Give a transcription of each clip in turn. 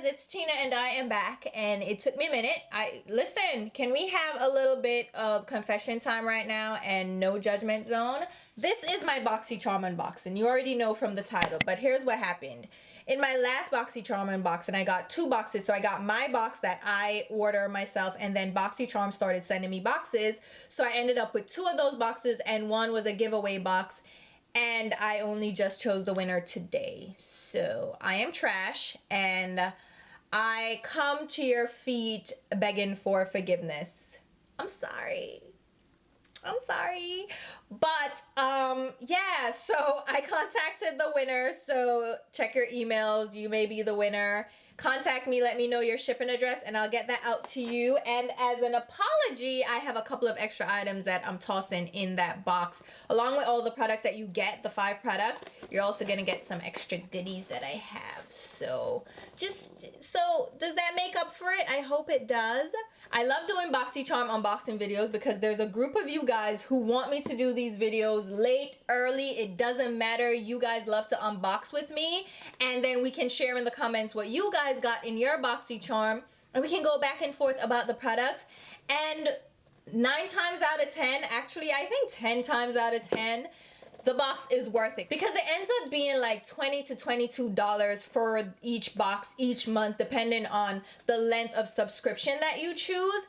it's Tina and I am back, and it took me a minute. Listen, can we have a little bit of confession time right now and no judgment zone? This is my BOXYCHARM unboxing. You already know from the title, but here's what happened. In my last BOXYCHARM unboxing, I got 2 boxes. So I got my box that I order myself, and then BOXYCHARM started sending me boxes. So I ended up with 2 of those boxes, and one was a giveaway box, and I only just chose the winner today. So I am trash, and I come to your feet begging for forgiveness. I'm sorry. But yeah, so I contacted the winner. So check your emails. You may be the winner. Contact me, let me know your shipping address, and I'll get that out to you. And as an apology, I have a couple of extra items that I'm tossing in that box. Along with all the products that you get, the 5 products, you're also gonna get some extra goodies that I have. So does that make up for it? I hope it does. I love doing BOXYCHARM unboxing videos because there's a group of you guys who want me to do these videos late, early, it doesn't matter. You guys love to unbox with me, and then we can share in the comments what you guys got in your BOXYCHARM, and we can go back and forth about the products. And 9 times out of 10, actually I think 10 times out of 10, the box is worth it because it ends up being like $20 to $22 for each box each month, depending on the length of subscription that you choose.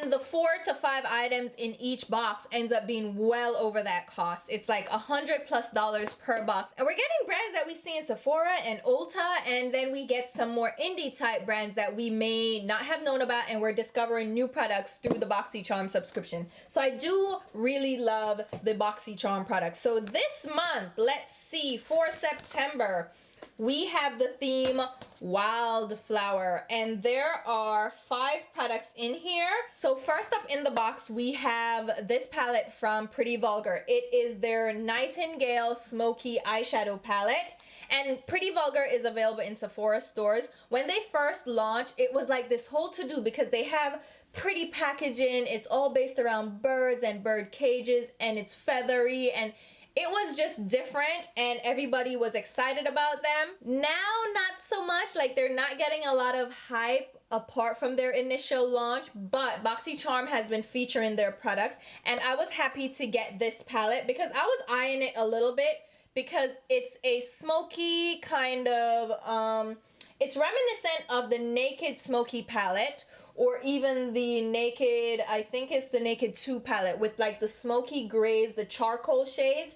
And the 4 to 5 items in each box ends up being well over that cost. It's like $100+ per box. And we're getting brands that we see in Sephora and Ulta, and then we get some more indie type brands that we may not have known about, and we're discovering new products through the BOXYCHARM subscription. So I do really love the BOXYCHARM products. So this month, let's see, for September, we have the theme Wildflower, and there are 5 products in here. So first up in the box, we have this palette from Pretty Vulgar. It is their Nightingale Smokey eyeshadow palette. And Pretty Vulgar is available in Sephora stores. When they first launched, it was like this whole to-do because they have pretty packaging. It's all based around birds and bird cages, and it's feathery, and it was just different, and everybody was excited about them. Now, not so much. Like, they're not getting a lot of hype apart from their initial launch, but BOXYCHARM has been featuring their products, and I was happy to get this palette because I was eyeing it a little bit because it's a smoky kind of, it's reminiscent of the Naked Smoky palette, or even the Naked, I think it's the Naked 2 palette with like the smoky grays, the charcoal shades,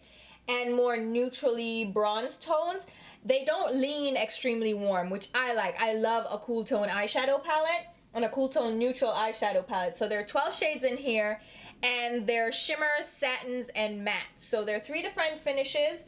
and more neutrally bronze tones. They don't lean extremely warm, which I like. I love a cool tone eyeshadow palette and a cool tone neutral eyeshadow palette. So there are 12 shades in here, and they're shimmers, satins, and mattes. So there are 3 different finishes.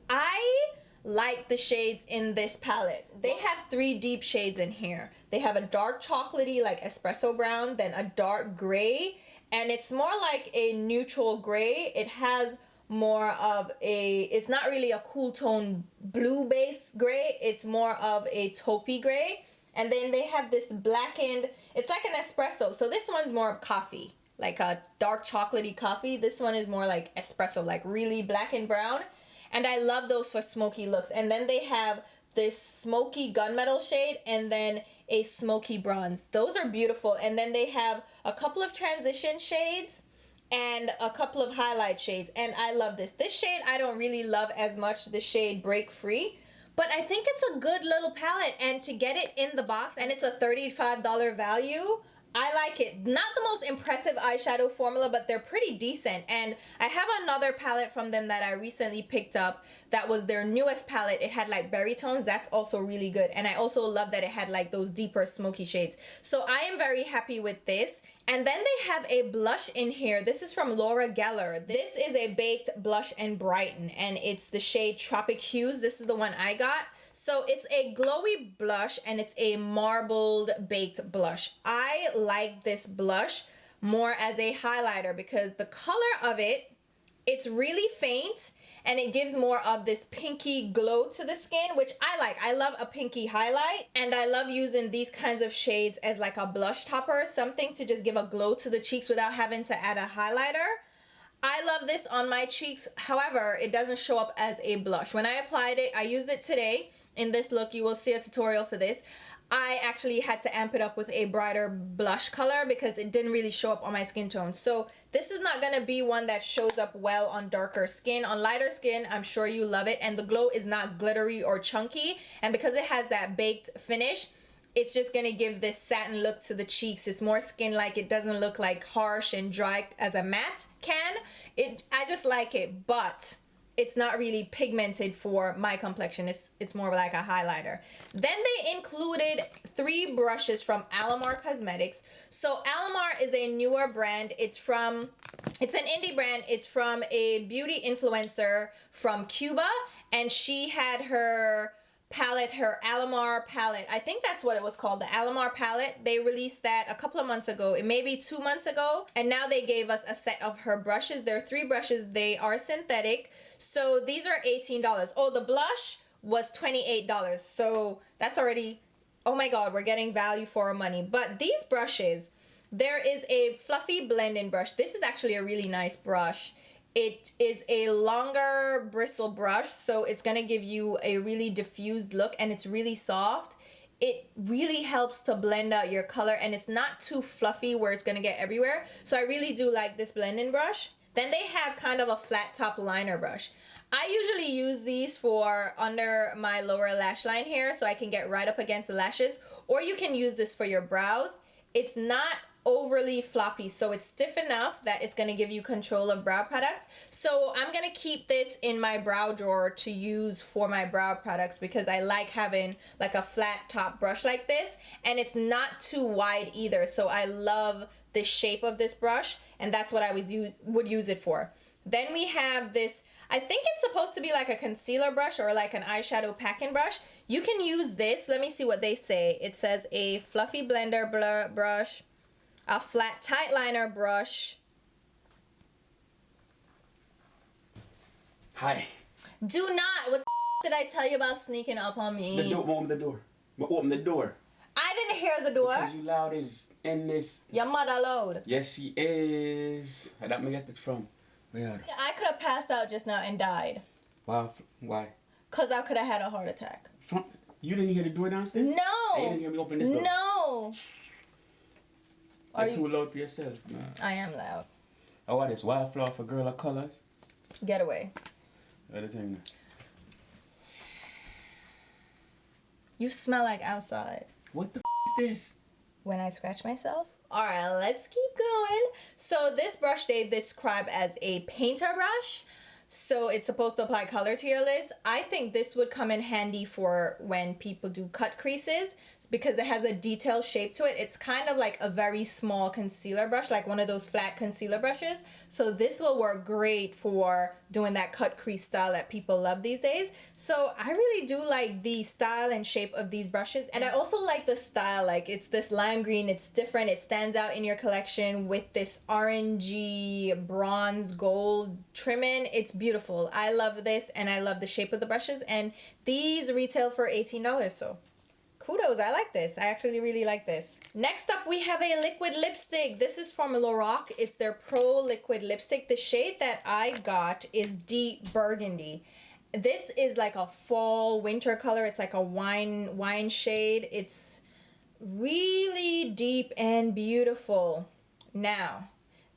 I like the shades in this palette. They have 3 deep shades in here. They have a dark chocolatey like espresso brown, then a dark gray, and it's more like a neutral gray. It has more of a, it's not really a cool tone blue base gray, it's more of a taupey gray. And then they have this blackened, it's like an espresso. So this one's more of coffee, like a dark chocolatey coffee. This one is more like espresso, like really black and brown. And I love those for smoky looks. And then they have this smoky gunmetal shade and then a smoky bronze. Those are beautiful. And then they have a couple of transition shades and a couple of highlight shades. And I love this. This shade I don't really love as much, the shade Break Free. But I think it's a good little palette. And to get it in the box, and it's a $35 value, I like it. Not the most impressive eyeshadow formula, but they're pretty decent. And I have another palette from them that I recently picked up that was their newest palette. It had like berry tones. That's also really good. And I also love that it had like those deeper smoky shades. So I am very happy with this. And then they have a blush in here. This is from LORAC. This is a baked blush and brighten, and it's the shade Tropic Hues. This is the one I got. So it's a glowy blush, and it's a marbled baked blush. I like this blush more as a highlighter because the color of it, it's really faint, and it gives more of this pinky glow to the skin, which I like. I love a pinky highlight, and I love using these kinds of shades as like a blush topper, something to just give a glow to the cheeks without having to add a highlighter. I love this on my cheeks. However, it doesn't show up as a blush. When I applied it, I used it today, in this look. You will see a tutorial for this. I actually had to amp it up with a brighter blush color because it didn't really show up on my skin tone. So this is not gonna be one that shows up well on darker skin. On lighter skin, I'm sure you love it, and the glow is not glittery or chunky, and because it has that baked finish, it's just gonna give this satin look to the cheeks. It's more skin-like. It doesn't look like harsh and dry as a matte can. I just like it, but it's not really pigmented for my complexion. It's more like a highlighter. Then they included 3 brushes from Alomar Cosmetics. So Alomar is a newer brand. It's an indie brand. It's from a beauty influencer from Cuba, and she had her palette, her Alomar palette. I think that's what it was called, the Alomar palette. They released that a couple of months ago. It may be 2 months ago. And now they gave us a set of her brushes. There are 3 brushes. They are synthetic. So these are $18. Oh, the blush was $28. So that's already, oh my God, we're getting value for our money. But these brushes, there is a fluffy blending brush. This is actually a really nice brush. It is a longer bristle brush, so it's gonna give you a really diffused look, and it's really soft. It really helps to blend out your color, and it's not too fluffy where it's gonna get everywhere. So I really do like this blending brush. Then they have kind of a flat top liner brush. I usually use these for under my lower lash line here, so I can get right up against the lashes, or you can use this for your brows. It's not overly floppy, so it's stiff enough that it's going to give you control of brow products. So I'm going to keep this in my brow drawer to use for my brow products because I like having like a flat top brush like this, and it's not too wide either. So I love the shape of this brush, and that's what I would use it for. Then we have this, I think it's supposed to be like a concealer brush or like an eyeshadow packing brush. You can use this. Let me see what they say. It says a fluffy blender brush, a flat tight liner brush. Hi. Do not. What the did I tell you about sneaking up on me? The door. Open the door. Open the door. I didn't hear the door. Because you loud is in this. Your mother loud. Yes, she is. I don't get it from. Where? I could have passed out just now and died. Wow. Why? Because I could have had a heart attack. You didn't hear the door downstairs? No. You didn't hear me open this door? No. You're too loud for yourself. Man. I am loud. Oh, what is wildflower for girl of colors? Get away. Other thing. You smell like outside. What the is this? When I scratch myself? Alright, let's keep going. So this brush they describe as a painter brush. So it's supposed to apply color to your lids. I think this would come in handy for when people do cut creases because it has a detailed shape to it. It's kind of like a very small concealer brush, like one of those flat concealer brushes. So this will work great for doing that cut crease style that people love these days. So I really do like the style and shape of these brushes. And I also like the style, like it's this lime green, it's different. It stands out in your collection with this orangey bronze gold trimming. It's beautiful. I love this, and I love the shape of the brushes, and these retail for $18, so kudos. I like this. I actually really like this. Next up, we have a liquid lipstick. This is from LORAC. It's their Pro Liquid Lipstick. The shade that I got is Deep Burgundy. This is like a fall winter color. It's like a wine shade. It's really deep and beautiful. Now,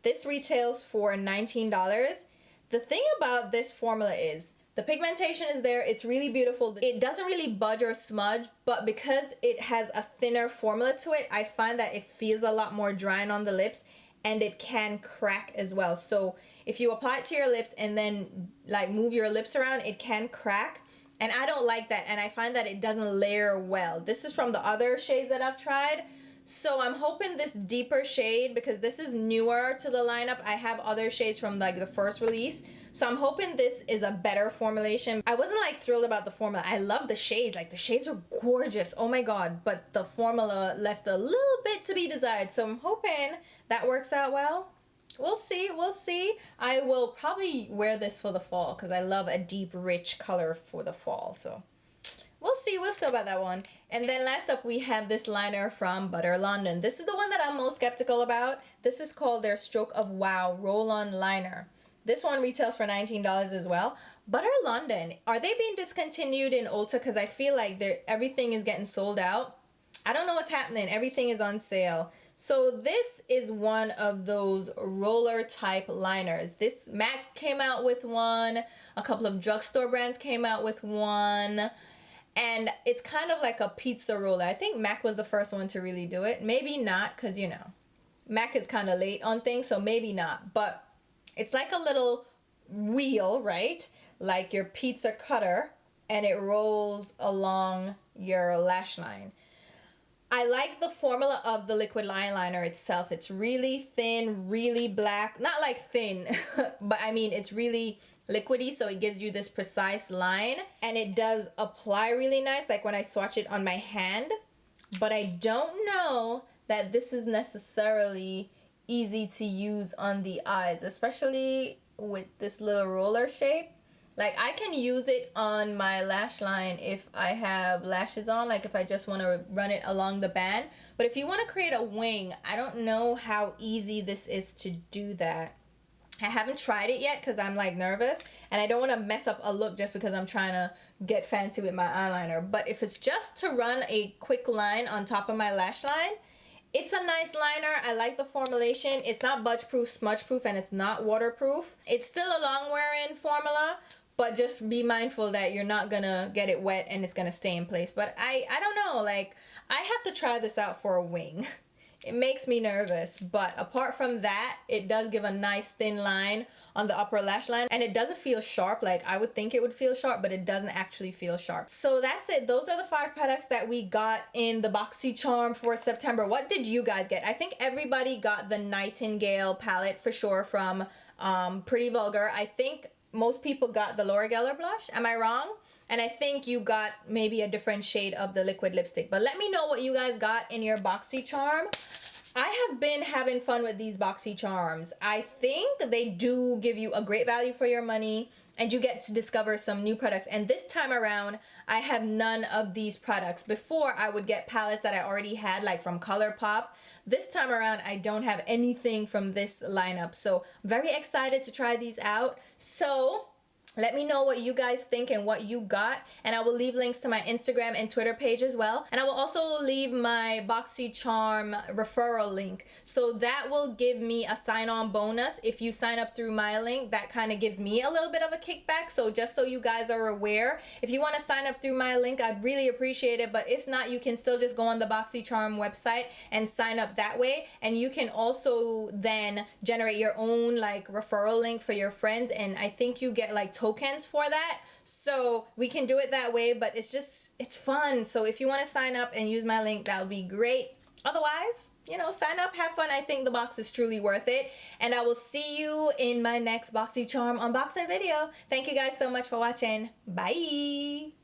this retails for $19. The thing about this formula is the pigmentation is there. It's really beautiful. It doesn't really budge or smudge, but because it has a thinner formula to it, I find that it feels a lot more drying on the lips, and it can crack as well. So if you apply it to your lips and then like move your lips around, it can crack. And I don't like that, and I find that it doesn't layer well. This is from the other shades that I've tried. So I'm hoping this deeper shade, because this is newer to the lineup. I have other shades from like the first release. So I'm hoping this is a better formulation. I wasn't like thrilled about the formula. I love the shades. Like the shades are gorgeous. Oh my God. But the formula left a little bit to be desired. So I'm hoping that works out well. We'll see. We'll see. I will probably wear this for the fall because I love a deep, rich color for the fall. So we'll see. We'll see about that one. And then last up, we have this liner from Butter London. This is the one that I'm most skeptical about. This is called their Stroke of Wow Roll-On Liner. This one retails for $19 as well. Butter London, are they being discontinued in Ulta? Because I feel like everything is getting sold out. I don't know what's happening. Everything is on sale. So this is one of those roller type liners. This MAC came out with one. A couple of drugstore brands came out with one. And it's kind of like a pizza roller. I think MAC was the first one to really do it. Maybe not, because, you know, MAC is kind of late on things, so maybe not. But it's like a little wheel, right? Like your pizza cutter, and it rolls along your lash line. I like the formula of the liquid eyeliner itself. It's really thin, really black. Not like thin, but I mean, it's really liquidy, so it gives you this precise line, and it does apply really nice, like when I swatch it on my hand. But I don't know that this is necessarily easy to use on the eyes, especially with this little roller shape. Like, I can use it on my lash line if I have lashes on, like if I just want to run it along the band. But if you want to create a wing, I don't know how easy this is to do that. I haven't tried it yet because I'm like nervous, and I don't want to mess up a look just because I'm trying to get fancy with my eyeliner. But if it's just to run a quick line on top of my lash line, it's a nice liner. I like the formulation. It's not budge proof, smudge proof, and it's not waterproof. It's still a long wearing formula, but just be mindful that you're not gonna get it wet and it's gonna stay in place. But I don't know, like, I have to try this out for a wing. It makes me nervous, but apart from that, it does give a nice thin line on the upper lash line, and it doesn't feel sharp. Like, I would think it would feel sharp, but it doesn't actually feel sharp. So that's it. Those are the 5 products that we got in the BOXYCHARM for September. What did you guys get? I think everybody got the Nightingale palette for sure from Pretty Vulgar. I think most people got the LORAC blush. Am I wrong? And I think you got maybe a different shade of the liquid lipstick. But let me know what you guys got in your BOXYCHARM. I have been having fun with these BOXYCHARMs. I think they do give you a great value for your money, and you get to discover some new products. And this time around, I have none of these products. Before, I would get palettes that I already had, like from ColourPop. This time around, I don't have anything from this lineup. So I'm very excited to try these out. So let me know what you guys think and what you got, and I will leave links to my Instagram and Twitter page as well. And I will also leave my BOXYCHARM referral link. So that will give me a sign-on bonus. If you sign up through my link, that kind of gives me a little bit of a kickback. So just so you guys are aware, if you want to sign up through my link, I'd really appreciate it. But if not, you can still just go on the BOXYCHARM website and sign up that way. And you can also then generate your own like referral link for your friends, and I think you get like tokens for that. So we can do it that way, but it's fun. So if you want to sign up and use my link, that would be great. Otherwise, you know, sign up, have fun. I think the box is truly worth it, and I will see you in my next BOXYCHARM unboxing video. Thank you guys so much for watching. Bye.